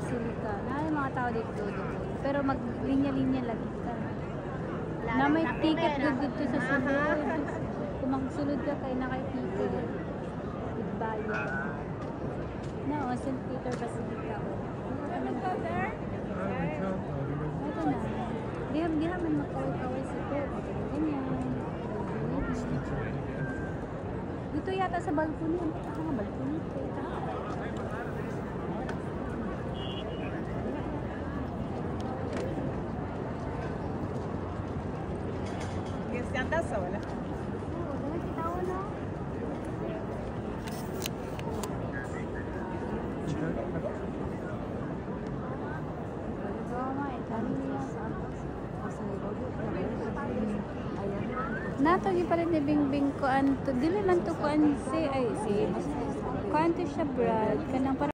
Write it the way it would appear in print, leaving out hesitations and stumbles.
Basilica. Na yung mga tao dito doon. Pero maglinya-linya lagi ka. Na may ticket dito sa sulod. Kung magsulod ka kay na kay ticket. With bayad. No, St. Peter Basilica. Ano ka there? Ito na. Di naman makaway-kaway si Pep. Ganyan. Dito yata sa balcony. Ako nga balcony. Si anda sola. Oo, dahil kita ko na. Nato gipalit ni Bingbing ko anto dili man to kuan si ay si kuan to siya brad kanang